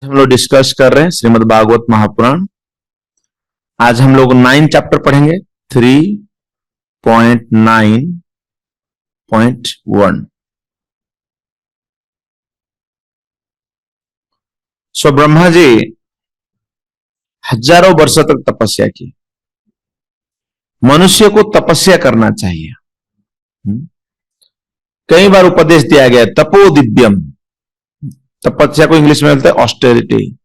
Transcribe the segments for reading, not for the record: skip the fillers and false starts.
हम लोग डिस्कस कर रहे हैं श्रीमद् भागवत महापुराण। आज हम लोग 9 चैप्टर पढ़ेंगे। 3.9.1। सो ब्रह्मा जी हजारों वर्षों तक तपस्या की। मनुष्य को तपस्या करना चाहिए। कई बार उपदेश दिया गया तपो दिव्यम। तपस्या को इंग्लिश में बोलते हैं ऑस्टेरिटी।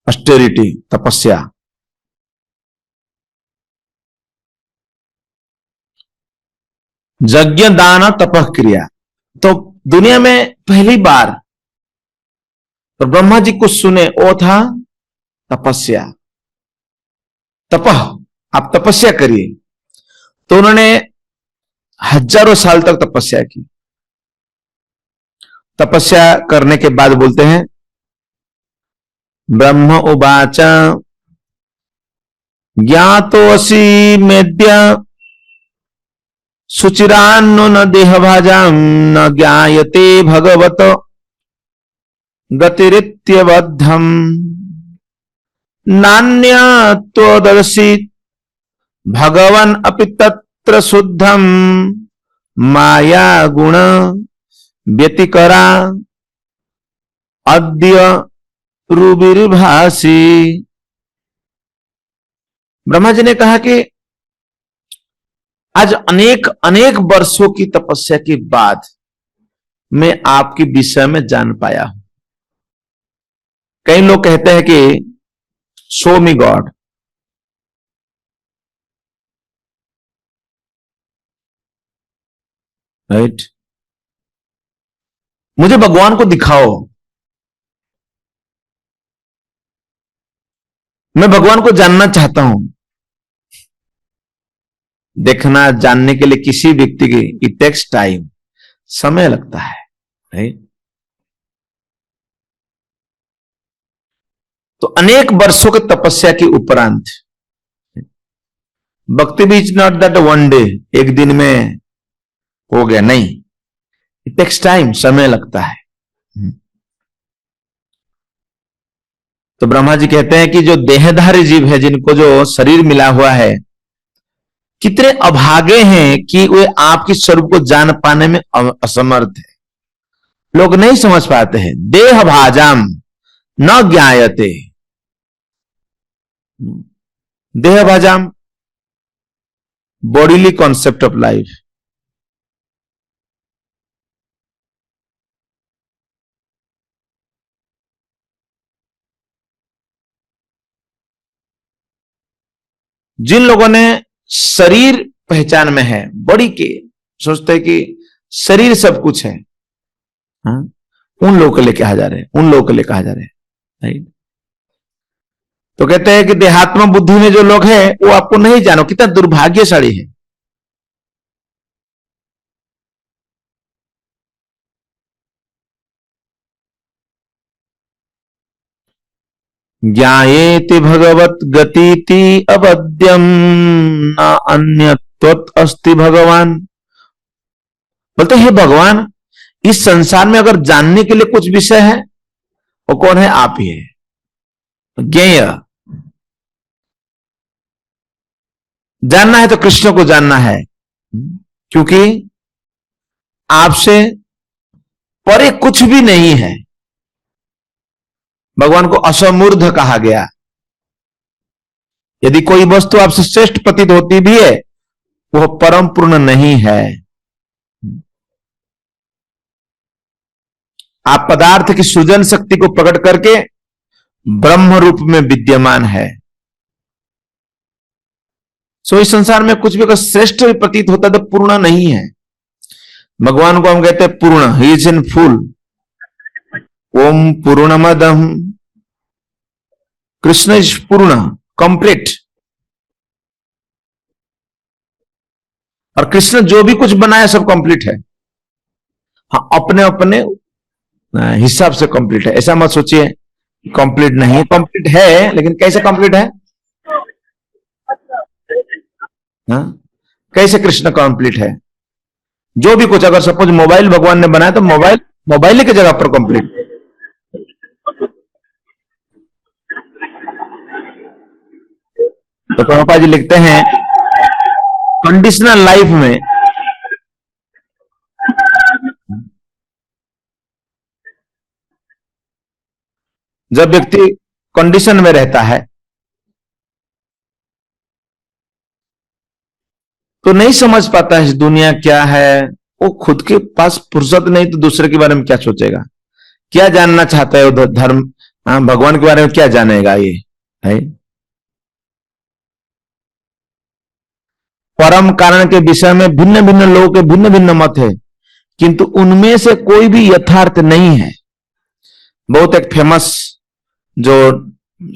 ऑस्टेरिटी तपस्या। यज्ञ दान तपः क्रिया। तो दुनिया में पहली बार तो ब्रह्मा जी कुछ सुने वो था तपस्या। तपह, आप तपस्या करिए। तो उन्होंने हजारों साल तक तपस्या की। तपस्या करने के बाद बोलते हैं ब्रह्म उवाच ज्ञातोऽसि मेद्य सुचिरान्नो न देहभाजां न ज्ञायते भगवत गतिरित्यबद्धम् नान्यत्वदर्शि भगवन् अपि तत्र शुद्धम् माया गुण व्यतिकरा अद्य रूबिर्भासि। ब्रह्मा जी ने कहा कि आज अनेक अनेक वर्षों की तपस्या के बाद मैं आपके विषय में जान पाया हूं। कई लोग कहते हैं कि शो मी गॉड। राइट, मुझे भगवान को दिखाओ, मैं भगवान को जानना चाहता हूं। देखना जानने के लिए किसी व्यक्ति के इट टेक्स टाइम, समय लगता है। राइट, तो अनेक वर्षों की तपस्या के उपरांत भक्ति भी is not that one day, एक दिन में हो गया, नहीं, इट टेक्स टाइम, समय लगता है। तो ब्रह्मा जी कहते हैं कि जो देहधारी जीव है, जिनको जो शरीर मिला हुआ है, कितने अभागे हैं कि वे आपके स्वरूप को जान पाने में असमर्थ है। लोग नहीं समझ पाते हैं। देह भाजाम न ज्ञायते। देह भाजाम बॉडीली कॉन्सेप्ट ऑफ लाइफ। जिन लोगों ने शरीर पहचान में है, बॉडी के सोचते हैं कि शरीर सब कुछ है, हाँ? उन लोगों के लिए कहा जा रहे हैं, उन लोगों के लिए कहा जा रहे हैं। राइट, तो कहते हैं कि देहात्म बुद्धि में जो लोग हैं वो आपको नहीं जानो, कितना दुर्भाग्यशाली है। ज्ञायेति भगवत गतिति अवद्यम न अन्यत्वत् अस्ति भगवान। बोलते हैं भगवान, इस संसार में अगर जानने के लिए कुछ विषय है, वो कौन है? आप ही है। ज्ञेय जानना है तो कृष्ण को जानना है, क्योंकि आपसे परे कुछ भी नहीं है। भगवान को असमूर्ध कहा गया। यदि कोई वस्तु आपसे श्रेष्ठ प्रतीत होती भी है, वह परम पूर्ण नहीं है। आप पदार्थ की सृजन शक्ति को प्रकट करके ब्रह्म रूप में विद्यमान है। सो इस संसार में कुछ भी अगर श्रेष्ठ भी प्रतीत होता तो पूर्ण नहीं है। भगवान को हम कहते हैं पूर्ण, ही इज इन फुल। ओम पूर्णमदम, कृष्ण इज पूर्ण, कंप्लीट। और कृष्ण जो भी कुछ बनाया सब कंप्लीट है। हाँ, अपने अपने हिसाब से कंप्लीट है। ऐसा मत सोचिए कंप्लीट नहीं है, कंप्लीट है, लेकिन कैसे कंप्लीट है? हाँ? कैसे कृष्ण कंप्लीट है? जो भी कुछ, अगर सपोज मोबाइल भगवान ने बनाया तो मोबाइल मोबाइल की जगह पर कंप्लीट। तो प्रभुपाद जी लिखते हैं कंडीशनल लाइफ में जब व्यक्ति कंडीशन में रहता है तो नहीं समझ पाता है दुनिया क्या है। वो खुद के पास फुर्सत नहीं तो दूसरे के बारे में क्या सोचेगा, क्या जानना चाहता है वो धर्म, भगवान के बारे में क्या जानेगा ये है। परम कारण के विषय में भिन्न भिन्न लोगों के भिन्न भिन्न मत है, किंतु उनमें से कोई भी यथार्थ नहीं है। बहुत एक फेमस जो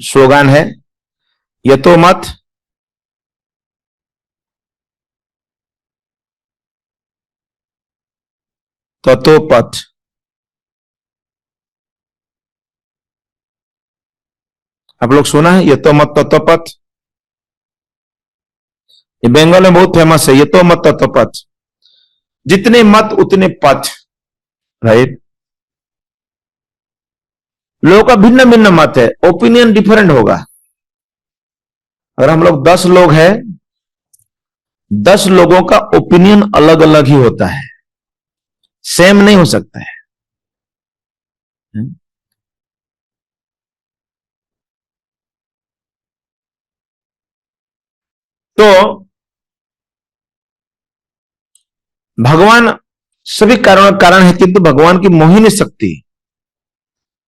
स्लोगन है, यतो मत ततो पथ। आप लोग सुना है यतो मत ततो पथ? ये बंगाल में बहुत फेमस है, यतो मत ततो पथ। जितने मत उतने पथ, राइट। लोगों का भिन्न भिन्न मत है, ओपिनियन डिफरेंट होगा। अगर हम लोग 10 लोग हैं, 10 लोगों का ओपिनियन अलग अलग ही होता है, सेम नहीं हो सकता है। तो भगवान सभी कारणों कारण है, किंतु भगवान की मोहिनी शक्ति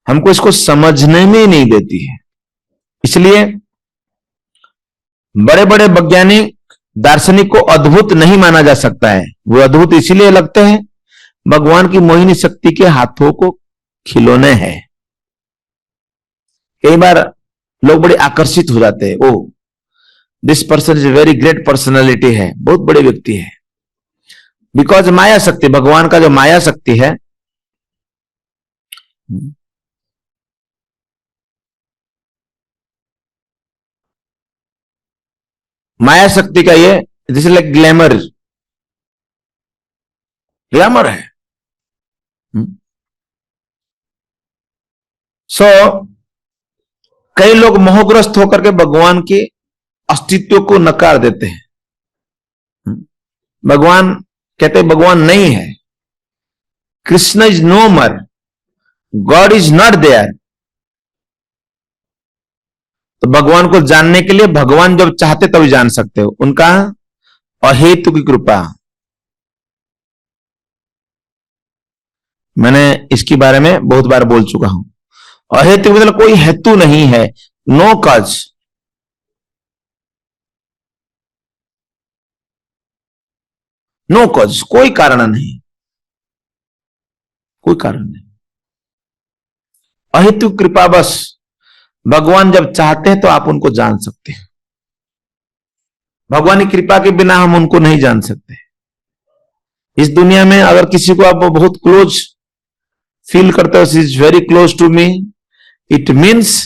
हमको इसको समझने में नहीं देती है। इसलिए बड़े बड़े वैज्ञानिक दार्शनिक को अद्भुत नहीं माना जा सकता है। वो अद्भुत इसलिए लगते हैं भगवान की मोहिनी शक्ति के हाथों को खिलौने हैं। कई बार लोग बड़े आकर्षित हो जाते हैं, oh this person is very great personality है, बहुत बड़े व्यक्ति है। बिकॉज माया शक्ति, भगवान का जो माया शक्ति है, माया शक्ति का ये this is like glamour, glamour है। सो कई लोग मोहग्रस्त होकर के भगवान के अस्तित्व को नकार देते हैं। भगवान कहते हैं भगवान नहीं है, कृष्ण इज नो मर, गॉड इज नॉट देयर। तो भगवान को जानने के लिए भगवान जब चाहते तभी जान सकते हो, उनका अहेतु की कृपा। मैंने इसके बारे में बहुत बार बोल चुका हूं। अहेतु मतलब कोई हेतु नहीं है, नो कॉज। नो कॉज, कोई कारण नहीं, कोई कारण नहीं। अहेतु कृपा बस। भगवान जब चाहते हैं तो आप उनको जान सकते हैं। भगवान की कृपा के बिना हम उनको नहीं जान सकते। इस दुनिया में अगर किसी को आप बहुत क्लोज फील करते हो, she is very close to me, it means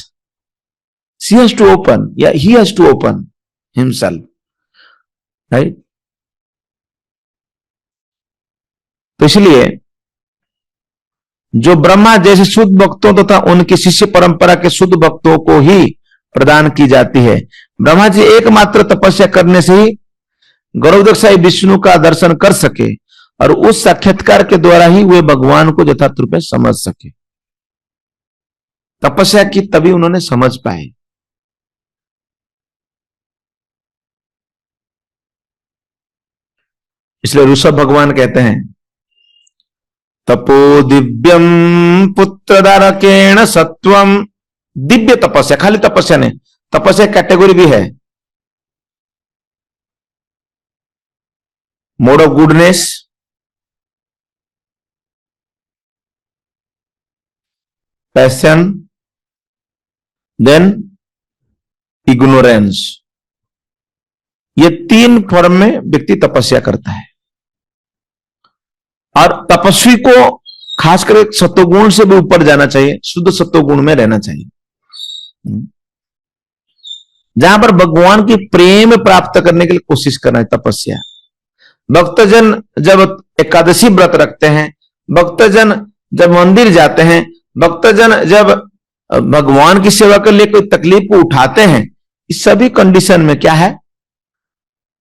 she has to open या he has to open himself, right. तो इसलिए जो ब्रह्मा जैसे शुद्ध भक्तों तथा उनकी शिष्य परंपरा के शुद्ध भक्तों को ही प्रदान की जाती है। ब्रह्मा जी एकमात्र तपस्या करने से ही गौरवदक्षाई विष्णु का दर्शन कर सके और उस साक्षात्कार के द्वारा ही वे भगवान को यथार्थ रूप में समझ सके। तपस्या की तभी उन्होंने समझ पाए। इसलिए ऋषभ भगवान कहते हैं तपो दिव्यम पुत्रदारकेण सत्वम। दिव्य तपस्या, खाली तपस्या नहीं, तपस्या कैटेगरी भी है। Mode of goodness, passion, then ignorance. ये 3 फॉर्म में व्यक्ति तपस्या करता है। और तपस्वी को खासकर सत्वगुण से भी ऊपर जाना चाहिए, शुद्ध सत्वगुण में रहना चाहिए, जहां पर भगवान की प्रेम प्राप्त करने के लिए कोशिश करना है तपस्या। भक्तजन जब एकादशी व्रत रखते हैं, भक्तजन जब मंदिर जाते हैं, भक्तजन जब भगवान की सेवा के लिए कोई तकलीफ को उठाते हैं, इस सभी कंडीशन में क्या है?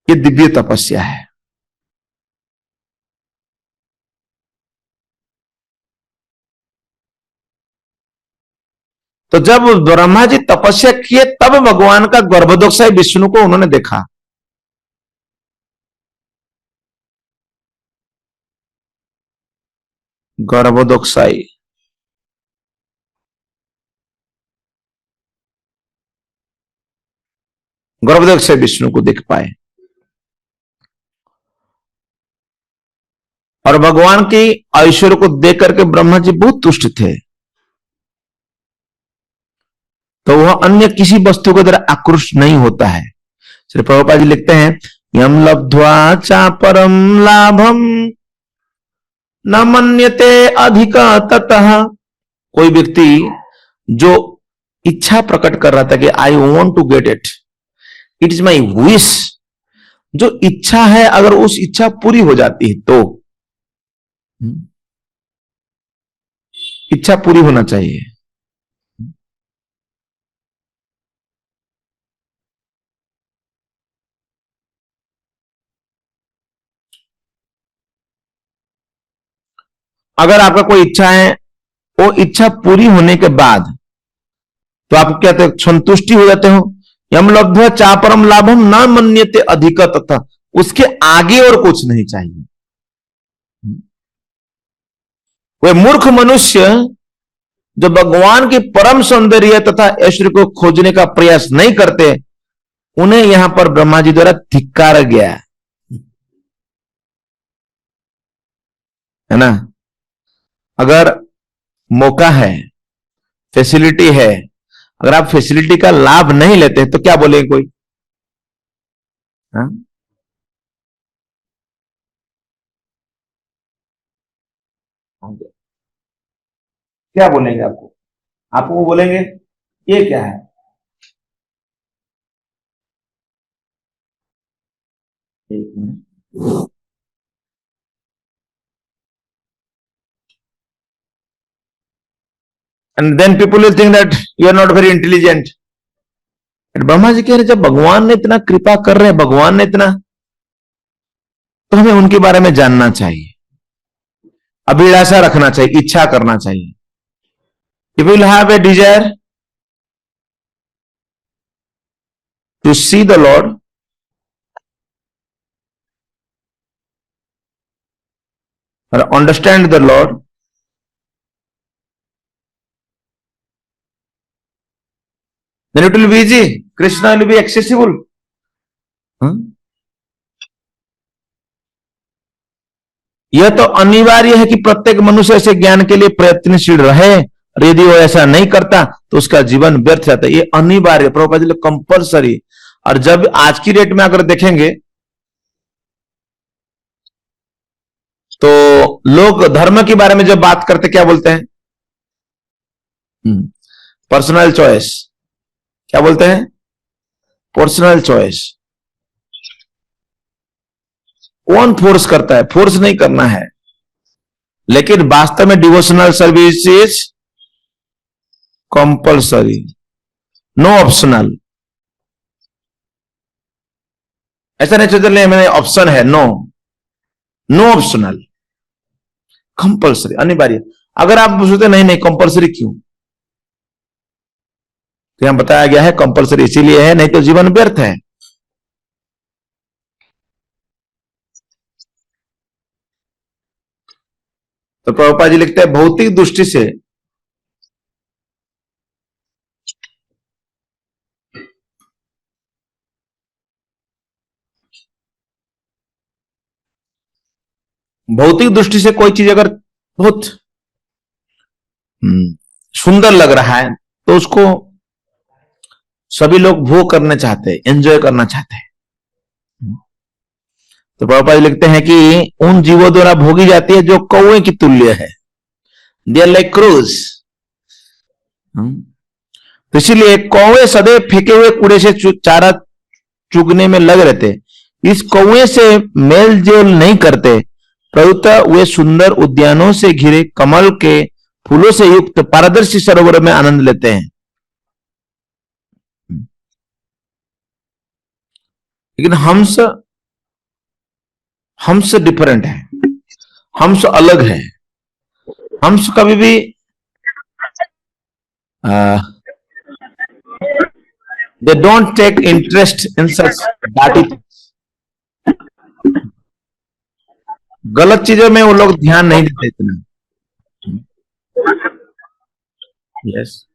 ये दिव्य तपस्या है। तो जब ब्रह्मा जी तपस्या किए तब भगवान का गर्भोदकशाही विष्णु को उन्होंने देखा। गर्भोदकशाही गर्भोदकशाही विष्णु को देख पाए और भगवान की ऐश्वर्य को देख करके ब्रह्मा जी बहुत तुष्ट थे। तो वह अन्य किसी वस्तु के द्वारा आकृष्ट नहीं होता है। श्री प्रभुपाद जी लिखते हैं, यम लब्ध्वा चा परम लाभम न मन्यते अधिक ततः। कोई व्यक्ति जो इच्छा प्रकट कर रहा था कि I want to get it, it is my wish, जो इच्छा है अगर उस इच्छा पूरी हो जाती है तो इच्छा पूरी होना चाहिए। अगर आपका कोई इच्छा है, वो इच्छा पूरी होने के बाद तो आप क्या कहते, संतुष्टि हो जाते हो। यम लब्ध्वा चा परम लाभम न मन्यते अधिक तथा, उसके आगे और कुछ नहीं चाहिए। वे मूर्ख मनुष्य जो भगवान की परम सौंदर्य तथा ऐश्वर्य को खोजने का प्रयास नहीं करते, उन्हें यहां पर ब्रह्मा जी द्वारा धिक्कारा गया है ना। अगर मौका है, फैसिलिटी है, अगर आप फैसिलिटी का लाभ नहीं लेते तो क्या बोलेंगे कोई? हाँ? क्या बोलेंगे आपको? आपको वो बोलेंगे ये क्या है? एक minute. And then people will think that you are not very intelligent. Brahma ji कह रहे जब भगवान ने इतना कृपा कर रहे हैं, भगवान ने इतना, तो हमें उनके बारे में जानना चाहिए, अभिलाषा रखना चाहिए, इच्छा करना चाहिए। If you will have a desire to see the Lord, or understand the Lord, then it will be easy. Krishna will be accessible. यह तो अनिवार्य है कि प्रत्येक मनुष्य ऐसे ज्ञान के लिए प्रयत्नशील रहे, और यदि वो ऐसा नहीं करता तो उसका जीवन व्यर्थ जाता है। ये अनिवार्य, प्रभुपाद जी कंपलसरी। और जब आज की डेट में अगर देखेंगे तो लोग धर्म के बारे में जब बात करते क्या बोलते हैं? Personal choice. क्या बोलते हैं? Personal choice. कौन फोर्स करता है? फोर्स नहीं करना है, लेकिन वास्तव में devotional service is compulsory, no optional. ऐसा नहीं चलने मैंने ऑप्शन है, नो, नो ऑप्शनल, कंपल्सरी, अनिवार्य। अगर आप सोचते नहीं नहीं कंपल्सरी क्यों, तो यहां बताया गया है कंपल्सरी इसीलिए है, नहीं तो जीवन व्यर्थ है। तो प्रभुपाद जी लिखते हैं भौतिक दृष्टि से कोई चीज अगर बहुत सुंदर लग रहा है तो उसको सभी लोग भोग करना चाहते हैं, एंजॉय करना चाहते हैं। तो प्रभुपाद लिखते हैं कि उन जीवों द्वारा भोगी जाती है जो कौवे की तुल्य है, दे आर लाइक क्रूज। तो इसीलिए कौवे सदैव फेंके हुए कूड़े से चारा चुगने में लग रहते, इस कौए से मेल जोल नहीं करते, प्रयुतः वे सुंदर उद्यानों से घिरे कमल के फूलों से युक्त पारदर्शी सरोवर में आनंद लेते हैं। लेकिन हंस डिफरेंट है, हंस अलग है। हंस कभी भी they don't take interest in such dirty things. गलत चीजों में वो लोग ध्यान नहीं देते इतना। यस,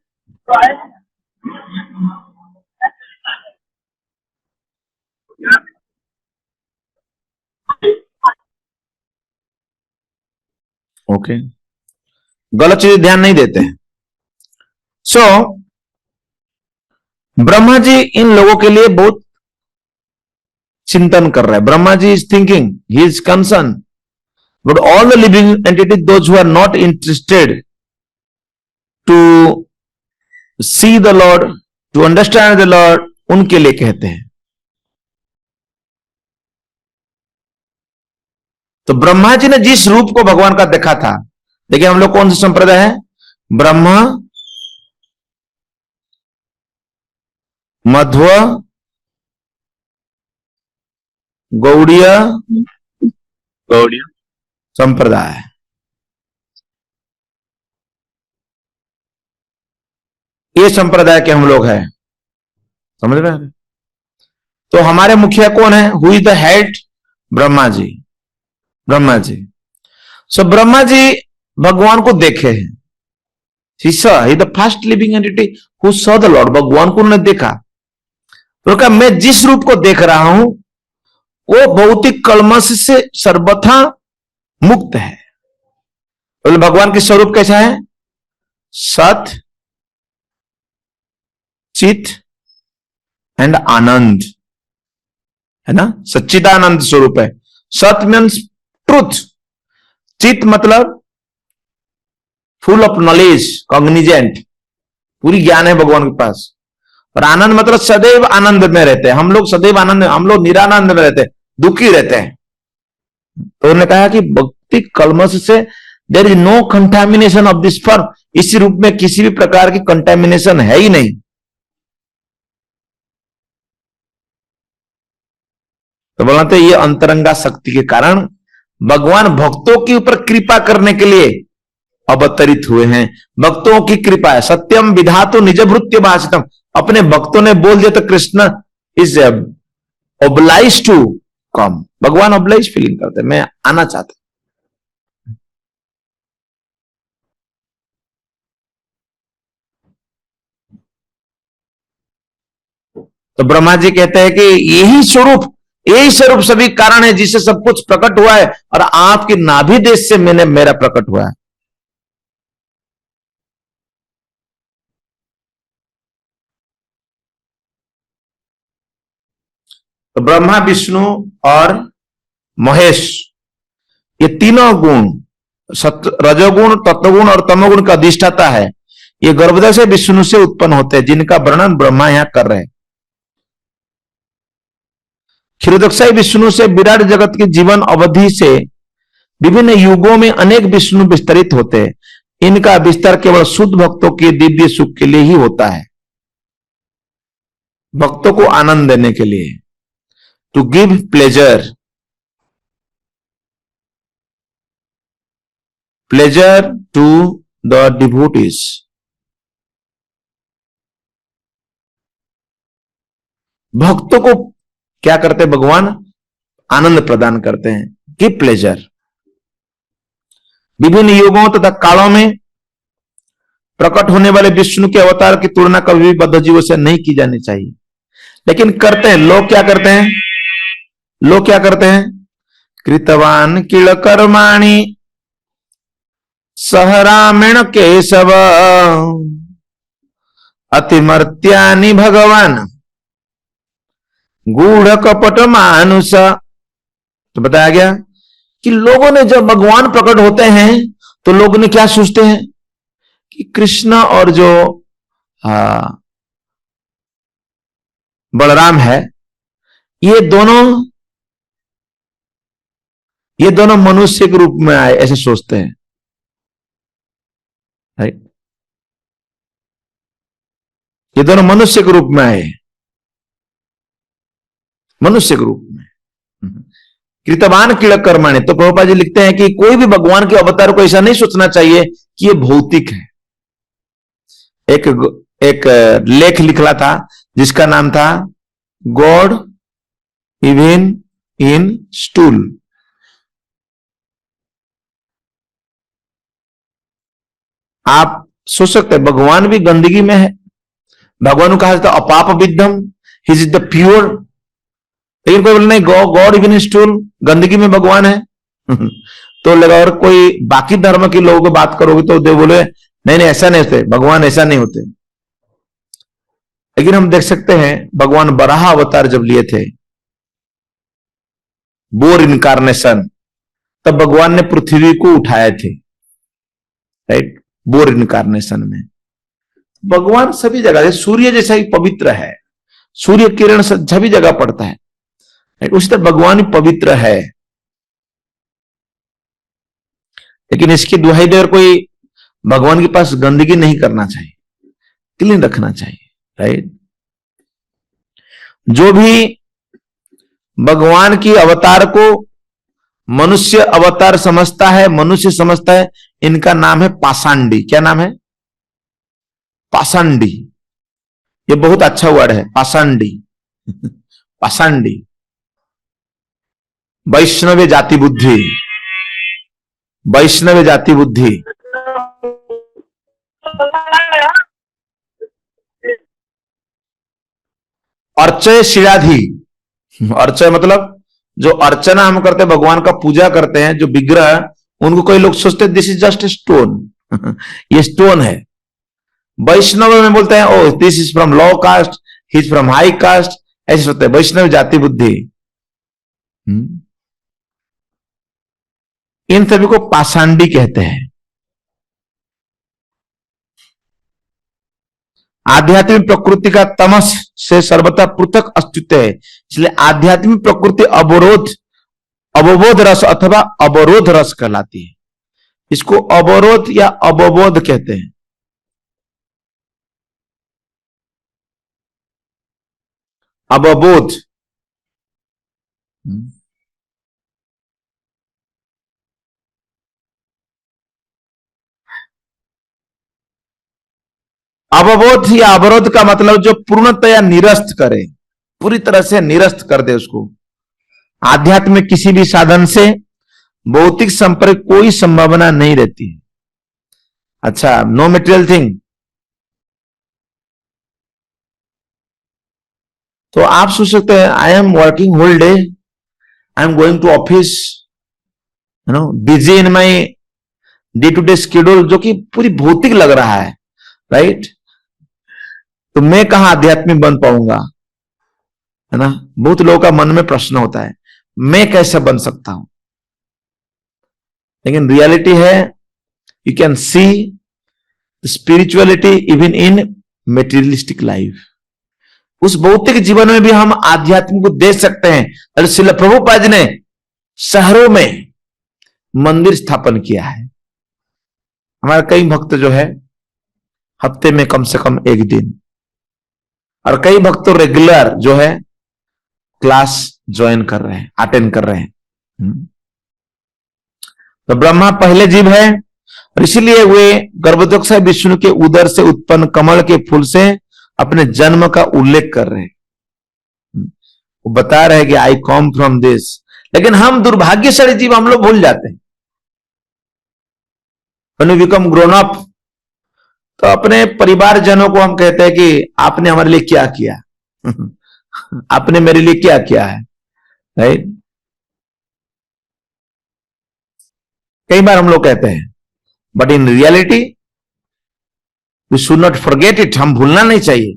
ओके, गलत चीजें ध्यान नहीं देते हैं। सो ब्रह्मा जी इन लोगों के लिए बहुत चिंतन कर रहे हैं। Brahma ji is thinking, he is concern, but all the living entities, those who are not interested to see the lord, to understand the lord, उनके लिए कहते हैं। तो ब्रह्मा जी ने जिस रूप को भगवान का देखा था, देखिए हम लोग कौन सा संप्रदाय है, ब्रह्मा, मध्व, गौड़ीय संप्रदाय। ये संप्रदाय के हम लोग हैं, समझ रहे हैं। तो हमारे मुखिया कौन है, who is the head, Brahma ji. Brahma ji, so Brahma ji भगवान को देखे हैं। He the first living entity who saw the lord, भगवान को उन्होंने देखा। तो कहा मैं जिस रूप को देख रहा हूं वो भौतिक कलमश से सर्वथा मुक्त है। तो भगवान के स्वरूप कैसा है, सत, चित एंड आनंद, है ना, सच्चिदानंद स्वरूप है। सत मीन्स ट्रूथ, चित मतलब फुल ऑफ नॉलेज, कॉग्निजेंट, पूरी ज्ञान है भगवान के पास। और आनंद मतलब सदैव आनंद में रहते हैं। हम लोग सदैव आनंद, हम लोग निरानंद में रहते हैं, दुखी रहते हैं। तो उन्होंने कहा कि भक्ति कलमश से there is no contamination of this form, इस रूप में किसी भी प्रकार की कंटामिनेशन है ही नहीं। तो बोलते ये अंतरंगा शक्ति के कारण भगवान भक्तों के ऊपर कृपा करने के लिए अवतरित हुए हैं। भक्तों की कृपा है। सत्यम विधातु निज भृत्य भाषितम, अपने भक्तों ने बोल दिया तो Krishna is obliged to come. भगवान ओब्लाइज फीलिंग करते, मैं आना चाहता। तो ब्रह्मा जी कहते हैं कि यही स्वरूप सभी कारण है जिससे सब कुछ प्रकट हुआ है, और आपके नाभि देश से मेरा प्रकट हुआ है। तो ब्रह्मा, विष्णु और महेश, ये तीनों गुण, रजोगुण, तत्वगुण और तमोगुण का अधिष्ठाता है। ये गर्भोदय से विष्णु से उत्पन्न होते हैं, जिनका वर्णन ब्रह्मा यहां कर रहे हैं। क्षीरोदक्षाई विष्णु से विराट जगत की जीवन अवधि से विभिन्न युगों में अनेक विष्णु विस्तरित होते हैं। इनका विस्तार केवल शुद्ध भक्तों के दिव्य सुख के लिए ही होता है, भक्तों को आनंद देने के लिए, to give pleasure to the devotees. भक्तों को क्या करते हैं भगवान, आनंद प्रदान करते हैं, गिव प्लेजर। विभिन्न युगों तथा कालों में प्रकट होने वाले विष्णु के अवतार की तुलना कभी भी बद्ध जीवों से नहीं की जानी चाहिए, लेकिन करते हैं लोग। क्या करते हैं लोग, क्या करते हैं, कृतवान किल कर्माणि सह रामेण केशव अतिमर्त्यानि भगवान गूढ़ कपट मानुष। तो बताया गया कि लोगों ने जब भगवान प्रकट होते हैं तो लोगों ने क्या सोचते हैं कि कृष्ण और जो बलराम है, ये दोनों ये दोनों मनुष्य के रूप में आए, ऐसे सोचते हैं, राइट। ये दोनों मनुष्य के रूप में आए, मनुष्य के रूप में। कृतवान किल कर्माणि, तो प्रभुपाद जी लिखते हैं कि कोई भी भगवान के अवतार को ऐसा नहीं सोचना चाहिए कि ये भौतिक है। एक लेख लिखा था जिसका नाम था गॉड इवन इन स्टूल। आप सोच सकते हैं भगवान भी गंदगी में है। भगवान को कहा जाता है अपाप विद्धम, ही इज द प्योर। लेकिन कोई बोले नहीं, गॉड इवन इन स्टूल, गंदगी में भगवान है। तो लगा, और कोई बाकी धर्म के लोगों को बात करोगे तो दे बोले नहीं नहीं ऐसा नहीं होते, भगवान ऐसा नहीं होते। लेकिन हम देख सकते हैं भगवान बराह अवतार जब लिए थे, बोर इनकारनेशन, तब भगवान ने पृथ्वी को उठाए थे, राइट, बोर इनकारनेशन में। भगवान सभी जगह है, सूर्य जैसा ही पवित्र है, सूर्य किरण सभी जगह पड़ता है, उसी तरह भगवान ही पवित्र है। लेकिन इसकी दुहाई देकर कोई भगवान के पास गंदगी नहीं करना चाहिए, क्लीन रखना चाहिए, राइट। जो भी भगवान की अवतार को मनुष्य अवतार समझता है, मनुष्य समझता है, इनका नाम है पाषांडी। क्या नाम है? पाषांडी। ये बहुत अच्छा वर्ड है, पाषांडी। पाषांडी, वैष्णव जाति बुद्धि, वैष्णव जाति बुद्धि। अर्चय शिराधि, अर्चय मतलब जो अर्चना हम करते हैं, भगवान का पूजा करते हैं, जो विग्रह, उनको कोई लोग सोचते हैं this is just a stone. ये स्टोन है। वैष्णव में बोलते हैं oh this is from low caste, he is from high caste, ऐसे सोचते हैं, वैष्णव जाति बुद्धि। इन सभी को पाषांडी कहते हैं। आध्यात्मिक प्रकृति का तमस से सर्वथा पृथक अस्तित्व है, इसलिए आध्यात्मिक प्रकृति अवबोध रस अथवा अवरोध रस कहलाती है। इसको अवरोध या अवबोध कहते हैं। अवबोध, अवबोध या अवरोध का मतलब जो पूर्णतया निरस्त करे, पूरी तरह से निरस्त कर दे उसको। आध्यात्म में किसी भी साधन से भौतिक संपर्क कोई संभावना नहीं रहती है। अच्छा, नो मटेरियल थिंग। तो आप सोच सकते हैं I am working whole day, I am going to office, you know, busy in my day to day schedule, जो कि पूरी भौतिक लग रहा है, राइट। तो मैं कहां आध्यात्मिक बन पाऊंगा, है ना। बहुत लोगों का मन में प्रश्न होता है मैं कैसे बन सकता हूं। लेकिन रियलिटी है you can see spirituality even in materialistic life. उस भौतिक जीवन में भी हम आध्यात्म को देख सकते हैं। और श्रील प्रभुपाद जी ने शहरों में मंदिर स्थापन किया है। हमारे कई भक्त जो है हफ्ते में कम से कम एक दिन, और कई भक्त तो रेगुलर जो है क्लास ज्वाइन कर रहे हैं, अटेंड कर रहे हैं। तो ब्रह्मा पहले जीव है और इसीलिए वे गर्भोदक विष्णु के उदर से उत्पन्न कमल के फूल से अपने जन्म का उल्लेख कर रहे हैं। वो बता रहे हैं कि आई कम फ्रॉम दिस। लेकिन हम दुर्भाग्यशाली जीव, हम लोग भूल जाते हैं। When we become grown up, तो अपने परिवारजनों को हम कहते हैं कि आपने हमारे लिए क्या किया। आपने मेरे लिए क्या किया है, राइट। कई बार हम लोग कहते हैं, but in reality we should not forget it. हम भूलना नहीं चाहिए।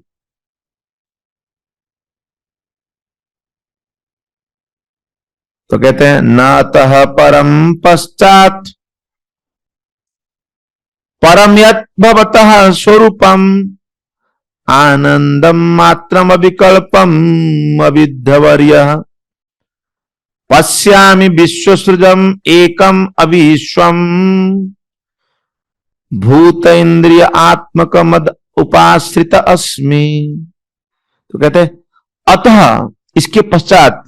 तो कहते हैं न अतः परम पश्चात परम यत् भवतः स्वरूपम आनंदम मात्रम अविकल्पम अविद्धवर्य पश्यामि विश्वसृजम एकम अविश्वम भूत इंद्रिय आत्मक मद उपाश्रित अस्मि। तो कहते हैं अतः, इसके पश्चात,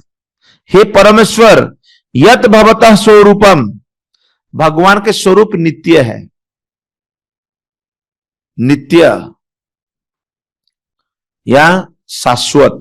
हे परमेश्वर, यत भवतः स्वरूपम, भगवान के स्वरूप नित्य है, नित्य या शाश्वत,